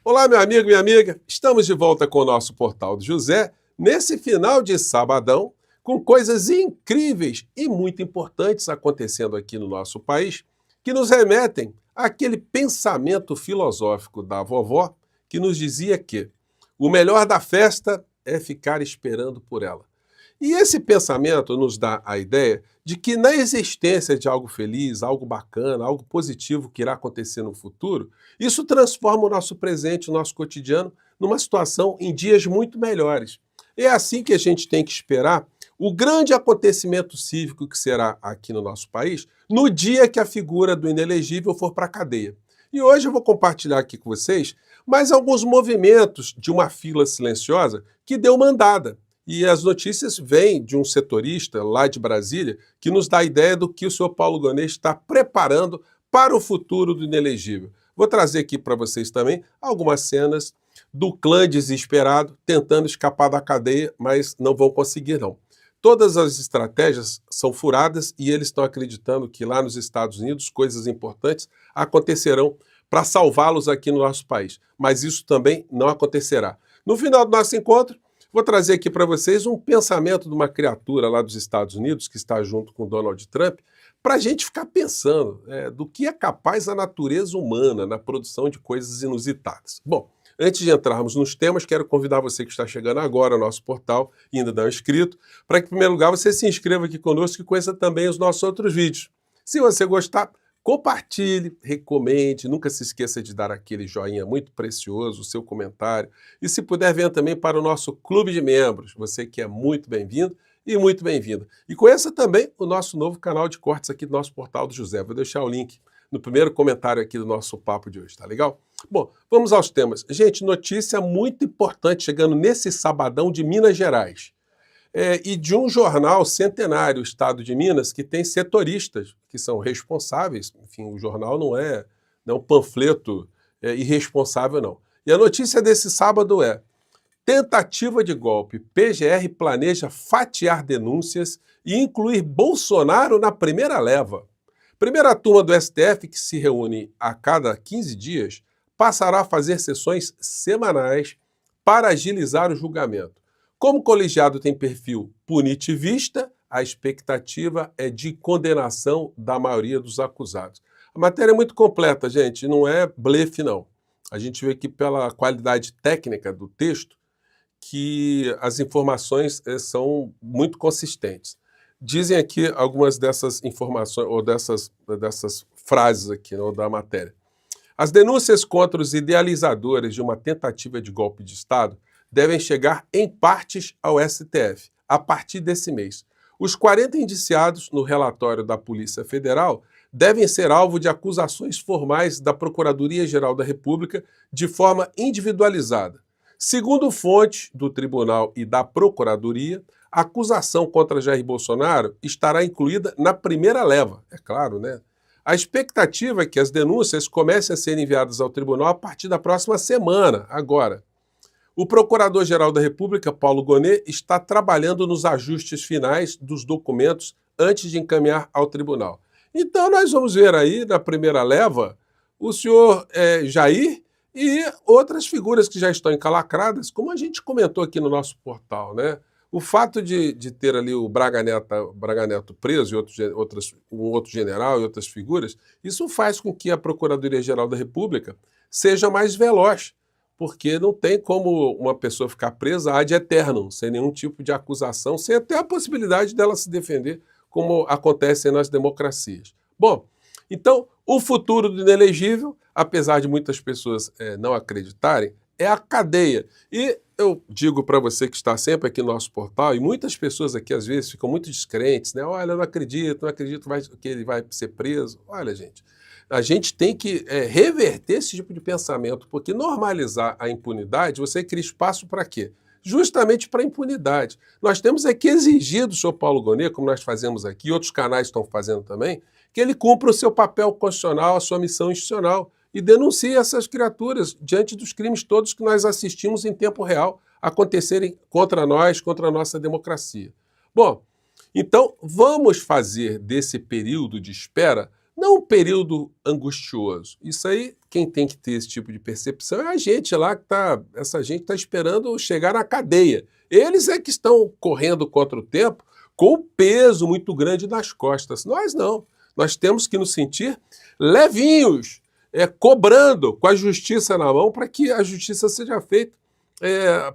Olá, meu amigo, minha amiga. Estamos de volta com o nosso Portal do José, nesse final de sabadão, com coisas incríveis e muito importantes acontecendo aqui no nosso país, que nos remetem àquele pensamento filosófico da vovó que nos dizia que o melhor da festa é ficar esperando por ela. E esse pensamento nos dá a ideia de que na existência de algo feliz, algo bacana, algo positivo que irá acontecer no futuro, isso transforma o nosso presente, o nosso cotidiano, numa situação em dias muito melhores. É assim que a gente tem que esperar o grande acontecimento cívico que será aqui no nosso país, no dia que a figura do inelegível for para a cadeia. E hoje eu vou compartilhar aqui com vocês mais alguns movimentos de uma fila silenciosa que deu uma andada. E as notícias vêm de um setorista lá de Brasília que nos dá a ideia do que o senhor Paulo Gonet está preparando para o futuro do inelegível. Vou trazer aqui para vocês também algumas cenas do clã desesperado tentando escapar da cadeia, mas não vão conseguir não. Todas as estratégias são furadas e eles estão acreditando que lá nos Estados Unidos coisas importantes acontecerão para salvá-los aqui no nosso país. Mas isso também não acontecerá. No final do nosso encontro, vou trazer aqui para vocês um pensamento de uma criatura lá dos Estados Unidos, que está junto com Donald Trump, para a gente ficar pensando do que é capaz a natureza humana na produção de coisas inusitadas. Bom, antes de entrarmos nos temas, quero convidar você que está chegando agora ao nosso portal e ainda não é inscrito, para que, em primeiro lugar, você se inscreva aqui conosco e conheça também os nossos outros vídeos. Se você gostar, compartilhe, recomende, nunca se esqueça de dar aquele joinha muito precioso, o seu comentário. E se puder, venha também para o nosso clube de membros, você que é muito bem-vindo e muito bem-vinda. E conheça também o nosso novo canal de cortes aqui do nosso Portal do José. Vou deixar o link no primeiro comentário aqui do nosso papo de hoje, tá legal? Bom, vamos aos temas. Gente, notícia muito importante chegando nesse sabadão de Minas Gerais. E de um jornal centenário, o Estado de Minas, que tem setoristas que são responsáveis. Enfim, o jornal não é um panfleto irresponsável, não. E a notícia desse sábado é: tentativa de golpe. PGR planeja fatiar denúncias e incluir Bolsonaro na primeira leva. Primeira turma do STF, que se reúne a cada 15 dias, passará a fazer sessões semanais para agilizar o julgamento. Como o colegiado tem perfil punitivista, a expectativa é de condenação da maioria dos acusados. A matéria é muito completa, gente, não é blefe, não. A gente vê aqui pela qualidade técnica do texto que as informações são muito consistentes. Dizem aqui algumas dessas informações, ou dessas frases aqui, não, da matéria. As denúncias contra os idealizadores de uma tentativa de golpe de Estado devem chegar em partes ao STF, a partir desse mês. Os 40 indiciados no relatório da Polícia Federal devem ser alvo de acusações formais da Procuradoria-Geral da República de forma individualizada. Segundo fontes do Tribunal e da Procuradoria, a acusação contra Jair Bolsonaro estará incluída na primeira leva, é claro, né? A expectativa é que as denúncias comecem a ser enviadas ao tribunal a partir da próxima semana, agora. O Procurador-Geral da República, Paulo Gonet, está trabalhando nos ajustes finais dos documentos antes de encaminhar ao tribunal. Então nós vamos ver aí, na primeira leva, o senhor Jair e outras figuras que já estão encalacradas, como a gente comentou aqui no nosso portal, né? O fato de ter ali o Braga Neto preso e um outro general e outras figuras, isso faz com que a Procuradoria-Geral da República seja mais veloz, porque não tem como uma pessoa ficar presa ad eternum, sem nenhum tipo de acusação, sem até a possibilidade dela se defender, como acontece nas democracias. Bom, então, o futuro do inelegível, apesar de muitas pessoas não acreditarem, é a cadeia. E eu digo para você que está sempre aqui no nosso portal, e muitas pessoas aqui às vezes ficam muito descrentes, né? Olha, eu não acredito que ele vai ser preso. Olha, gente, a gente tem que reverter esse tipo de pensamento, porque normalizar a impunidade, você cria espaço para quê? Justamente para a impunidade. Nós temos que exigir do senhor Paulo Gonet, como nós fazemos aqui, e outros canais estão fazendo também, que ele cumpra o seu papel constitucional, a sua missão institucional, e denuncie essas criaturas diante dos crimes todos que nós assistimos em tempo real acontecerem contra nós, contra a nossa democracia. Bom, então vamos fazer desse período de espera não um período angustioso. Isso aí, quem tem que ter esse tipo de percepção é a gente lá que está. Essa gente está esperando chegar na cadeia. Eles é que estão correndo contra o tempo com um peso muito grande nas costas. Nós não. Nós temos que nos sentir levinhos, cobrando com a justiça na mão para que a justiça seja feita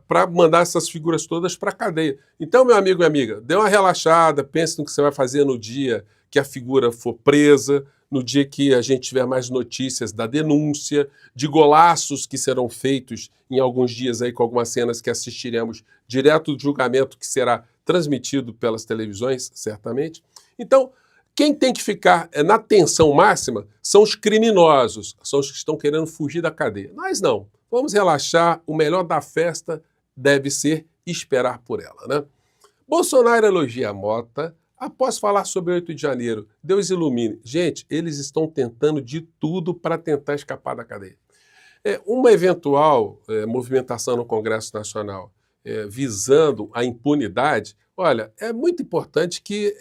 para mandar essas figuras todas para a cadeia. Então, meu amigo e amiga, dê uma relaxada, pense no que você vai fazer no dia que a figura for presa, no dia que a gente tiver mais notícias da denúncia, de golaços que serão feitos em alguns dias aí com algumas cenas que assistiremos direto do julgamento que será transmitido pelas televisões, certamente. Então, quem tem que ficar na tensão máxima são os criminosos, são os que estão querendo fugir da cadeia. Nós não. Vamos relaxar, o melhor da festa deve ser esperar por ela, né? Bolsonaro elogia a Mota após falar sobre 8 de janeiro. Deus ilumine. Gente, eles estão tentando de tudo para tentar escapar da cadeia. Uma eventual movimentação no Congresso Nacional visando a impunidade, olha, é muito importante que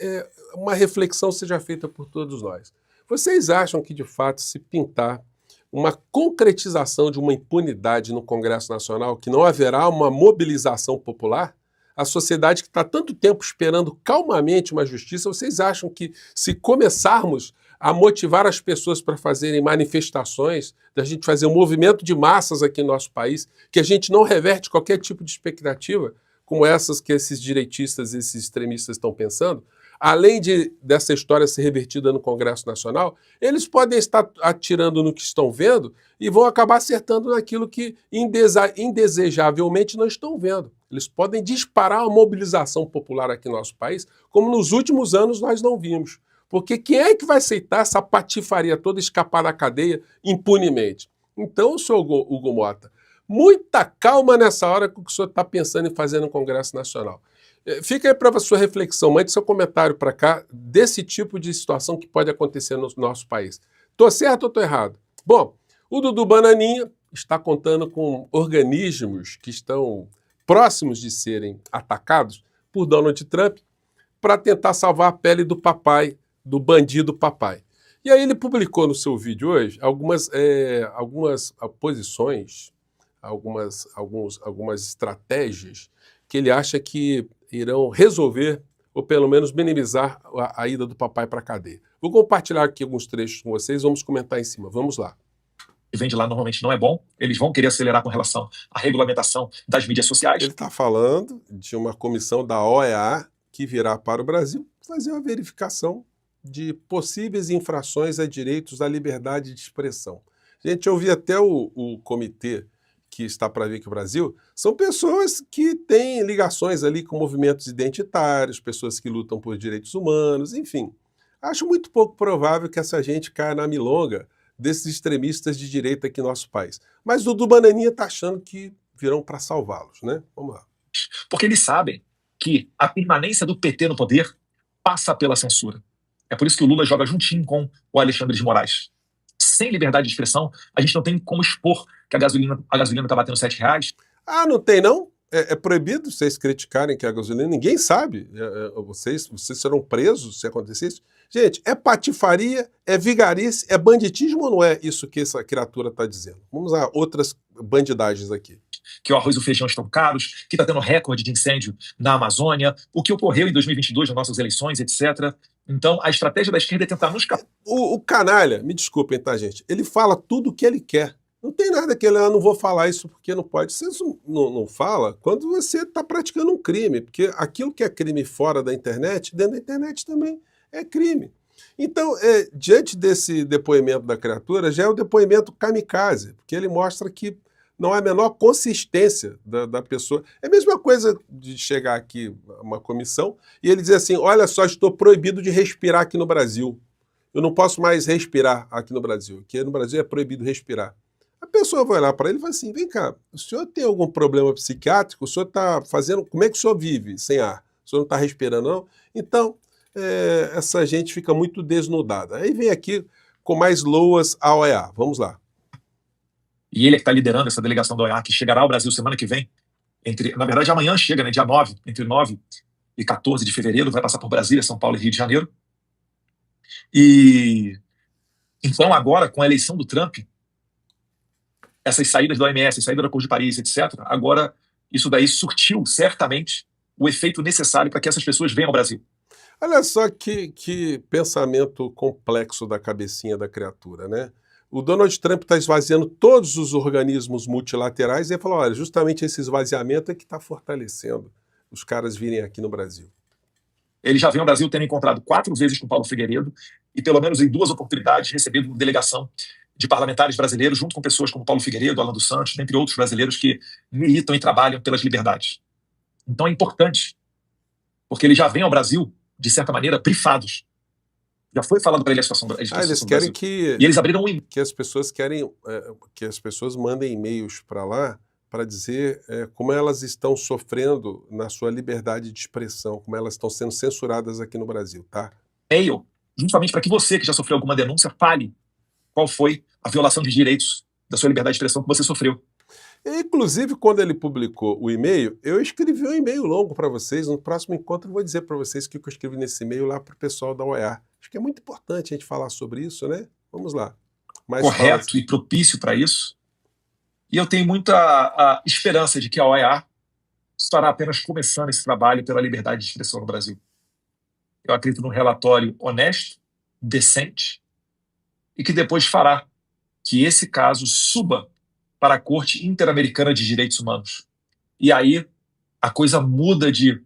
uma reflexão seja feita por todos nós. Vocês acham que, de fato, se pintar uma concretização de uma impunidade no Congresso Nacional, que não haverá uma mobilização popular? A sociedade que está tanto tempo esperando calmamente uma justiça, vocês acham que se começarmos a motivar as pessoas para fazerem manifestações, da gente fazer um movimento de massas aqui no nosso país, que a gente não reverte qualquer tipo de expectativa, como essas que esses direitistas, esses extremistas estão pensando, além dessa história ser revertida no Congresso Nacional, eles podem estar atirando no que estão vendo e vão acabar acertando naquilo que indesejavelmente não estão vendo. Eles podem disparar uma mobilização popular aqui no nosso país, como nos últimos anos nós não vimos. Porque quem é que vai aceitar essa patifaria toda escapar da cadeia impunemente? Então, senhor Hugo Mota, muita calma nessa hora com o que o senhor está pensando em fazer no Congresso Nacional. Fica aí para a sua reflexão, mande seu comentário para cá desse tipo de situação que pode acontecer no nosso país. Estou certo ou estou errado? Bom, o Dudu Bananinha está contando com organismos que estão próximos de serem atacados por Donald Trump para tentar salvar a pele do papai, do bandido papai. E aí ele publicou no seu vídeo hoje algumas posições, algumas estratégias que ele acha que irão resolver ou pelo menos minimizar a ida do papai para a cadeia. Vou compartilhar aqui alguns trechos com vocês, vamos comentar em cima. Vamos lá. Que vem de lá normalmente não é bom, eles vão querer acelerar com relação à regulamentação das mídias sociais. Ele está falando de uma comissão da OEA que virá para o Brasil fazer uma verificação de possíveis infrações a direitos da liberdade de expressão. Gente, eu vi até o comitê que está para vir aqui no Brasil, são pessoas que têm ligações ali com movimentos identitários, pessoas que lutam por direitos humanos, enfim. Acho muito pouco provável que essa gente caia na milonga desses extremistas de direita aqui no nosso país. Mas o Dudu Bananinha está achando que virão para salvá-los, né? Vamos lá. Porque eles sabem que a permanência do PT no poder passa pela censura. É por isso que o Lula joga juntinho com o Alexandre de Moraes. Sem liberdade de expressão, a gente não tem como expor que a gasolina está batendo R$7. Ah, não tem não? É proibido vocês criticarem que a gasolina, ninguém sabe. Vocês serão presos se acontecer isso. Gente, é patifaria, é vigarice, é banditismo ou não é isso que essa criatura está dizendo? Vamos a outras bandidagens aqui. Que o arroz e o feijão estão caros, que está tendo recorde de incêndio na Amazônia, o que ocorreu em 2022 nas nossas eleições, etc. Então, a estratégia da esquerda é tentar nos... O canalha, me desculpem, tá, gente? Ele fala tudo o que ele quer. Não tem nada que ele, não vou falar isso porque não pode. Você não fala quando você está praticando um crime, porque aquilo que é crime fora da internet, dentro da internet também é crime. Então, diante desse depoimento da criatura, já é o depoimento kamikaze, porque ele mostra que não há a menor consistência da pessoa. É a mesma coisa de chegar aqui uma comissão e ele dizer assim, olha só, estou proibido de respirar aqui no Brasil. Eu não posso mais respirar aqui no Brasil, porque no Brasil é proibido respirar. A pessoa vai olhar para ele e fala assim, vem cá, o senhor tem algum problema psiquiátrico? O senhor está fazendo... Como é que o senhor vive sem ar? O senhor não está respirando, não? Então, essa gente fica muito desnudada. Aí vem aqui com mais loas à OEA. Vamos lá. E ele é que está liderando essa delegação da OEA, que chegará ao Brasil semana que vem. Na verdade, amanhã chega, né, dia 9, entre 9 e 14 de fevereiro, vai passar por Brasília, São Paulo e Rio de Janeiro. E Então, agora, com a eleição do Trump, essas saídas da OMS, a saída da Acordo de Paris, etc., agora isso daí surtiu certamente o efeito necessário para que essas pessoas venham ao Brasil. Olha só que pensamento complexo da cabecinha da criatura, né? O Donald Trump está esvaziando todos os organismos multilaterais e ele falou, olha, justamente esse esvaziamento é que está fortalecendo os caras virem aqui no Brasil. Ele já veio ao Brasil tendo encontrado 4 vezes com Paulo Figueiredo e pelo menos em 2 oportunidades recebendo delegação de parlamentares brasileiros junto com pessoas como Paulo Figueiredo, Alan dos Santos, dentre outros brasileiros que militam e trabalham pelas liberdades. Então é importante, porque ele já vem ao Brasil, de certa maneira, brifados. Já foi falado para ele a situação do eles Brasil. querem E eles abriram que as pessoas que as pessoas mandem e-mails para lá para dizer como elas estão sofrendo na sua liberdade de expressão, como elas estão sendo censuradas aqui no Brasil, tá? e-mail, justamente para que você, que já sofreu alguma denúncia, fale qual foi a violação de direitos da sua liberdade de expressão que você sofreu. Inclusive, quando ele publicou o e-mail, eu escrevi um e-mail longo para vocês. No próximo encontro, eu vou dizer para vocês o que eu escrevi nesse e-mail lá para o pessoal da OEA. Acho que é muito importante a gente falar sobre isso, né? Vamos lá. Correto e propício para isso. E eu tenho muita esperança de que a OEA estará apenas começando esse trabalho pela liberdade de expressão no Brasil. Eu acredito num relatório honesto, decente, e que depois fará que esse caso suba para a Corte Interamericana de Direitos Humanos. E aí a coisa muda de...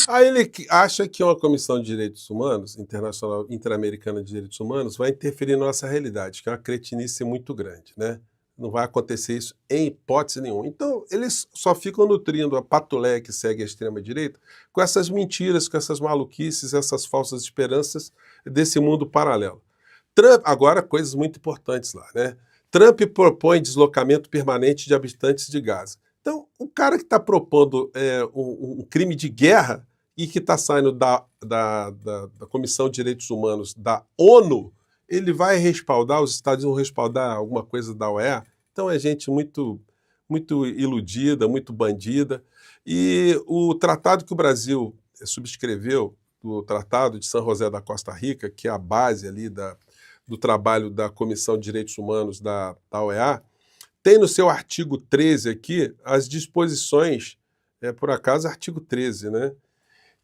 Aí ele acha que uma Comissão de Direitos Humanos, Internacional Interamericana de Direitos Humanos, vai interferir na nossa realidade, que é uma cretinice muito grande, né? Não vai acontecer isso em hipótese nenhuma. Então, eles só ficam nutrindo a patuleia que segue a extrema-direita com essas mentiras, com essas maluquices, essas falsas esperanças desse mundo paralelo. Trump, agora, coisas muito importantes lá, né? Trump propõe deslocamento permanente de habitantes de Gaza. Então, o cara que está propondo um crime de guerra e que está saindo da Comissão de Direitos Humanos da ONU, ele vai respaldar, os Estados Unidos vão respaldar alguma coisa da OEA. Então é gente muito, muito iludida, muito bandida. E o tratado que o Brasil subscreveu, o Tratado de San José da Costa Rica, que é a base ali do trabalho da Comissão de Direitos Humanos da OEA, tem no seu artigo 13 aqui as disposições, por acaso artigo 13, né,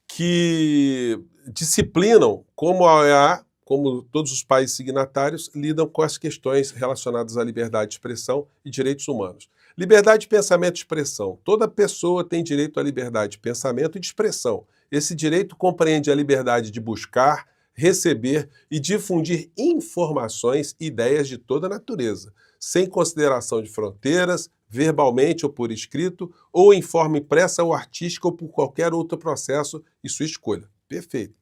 que disciplinam como a OEA, como todos os países signatários, lidam com as questões relacionadas à liberdade de expressão e direitos humanos. Liberdade de pensamento e expressão. Toda pessoa tem direito à liberdade de pensamento e de expressão. Esse direito compreende a liberdade de buscar, receber e difundir informações e ideias de toda natureza, sem consideração de fronteiras, verbalmente ou por escrito, ou em forma impressa ou artística ou por qualquer outro processo e sua escolha. Perfeito.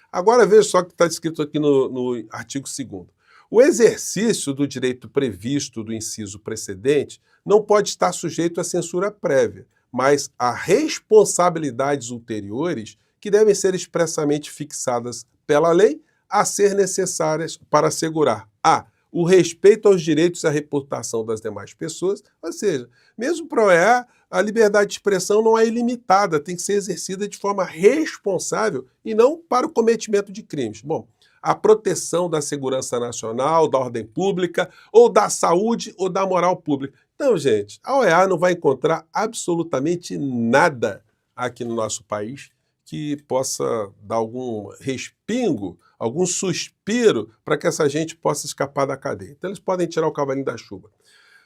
Agora veja só o que está escrito aqui no artigo 2º. O exercício do direito previsto do inciso precedente não pode estar sujeito à censura prévia, mas a responsabilidades ulteriores que devem ser expressamente fixadas pela lei a ser necessárias para assegurar a. O respeito aos direitos e à reputação das demais pessoas, ou seja, mesmo para a OEA, a liberdade de expressão não é ilimitada, tem que ser exercida de forma responsável e não para o cometimento de crimes. Bom, a proteção da segurança nacional, da ordem pública, ou da saúde ou da moral pública. Então, gente, a OEA não vai encontrar absolutamente nada aqui no nosso país que possa dar algum respingo, algum suspiro para que essa gente possa escapar da cadeia. Então eles podem tirar o cavalinho da chuva.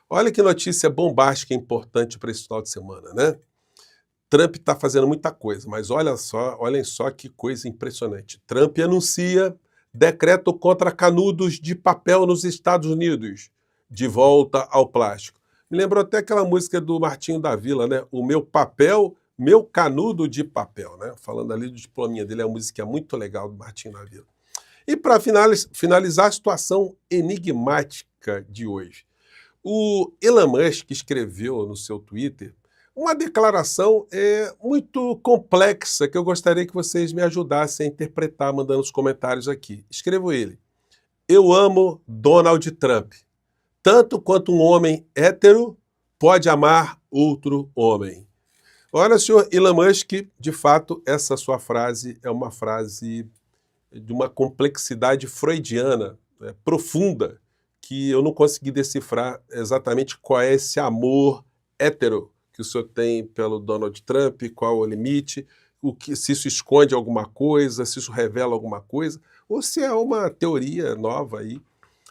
Olha que notícia bombástica e importante para esse final de semana, né? Trump está fazendo muita coisa, mas olhem só que coisa impressionante. Trump anuncia decreto contra canudos de papel nos Estados Unidos, de volta ao plástico. Me lembrou até aquela música do Martinho da Vila, né? O meu papel, meu canudo de papel, né? Falando ali do diplominha dele, é uma música muito legal do Martinho da Vila. E para finalizar a situação enigmática de hoje, o Elon Musk escreveu no seu Twitter uma declaração muito complexa que eu gostaria que vocês me ajudassem a interpretar, mandando os comentários aqui. Escrevo ele. Eu amo Donald Trump, tanto quanto um homem hétero pode amar outro homem. Olha, senhor Elon Musk, de fato, essa sua frase é uma frase de uma complexidade freudiana profunda, que eu não consegui decifrar exatamente qual é esse amor hétero que o senhor tem pelo Donald Trump, qual o limite, se isso esconde alguma coisa, se isso revela alguma coisa, ou se é uma teoria nova aí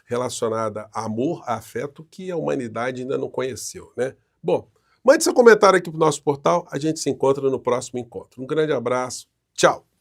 relacionada a amor, a afeto, que a humanidade ainda não conheceu, né? Bom, mande seu comentário aqui para o nosso portal, a gente se encontra no próximo encontro. Um grande abraço, tchau!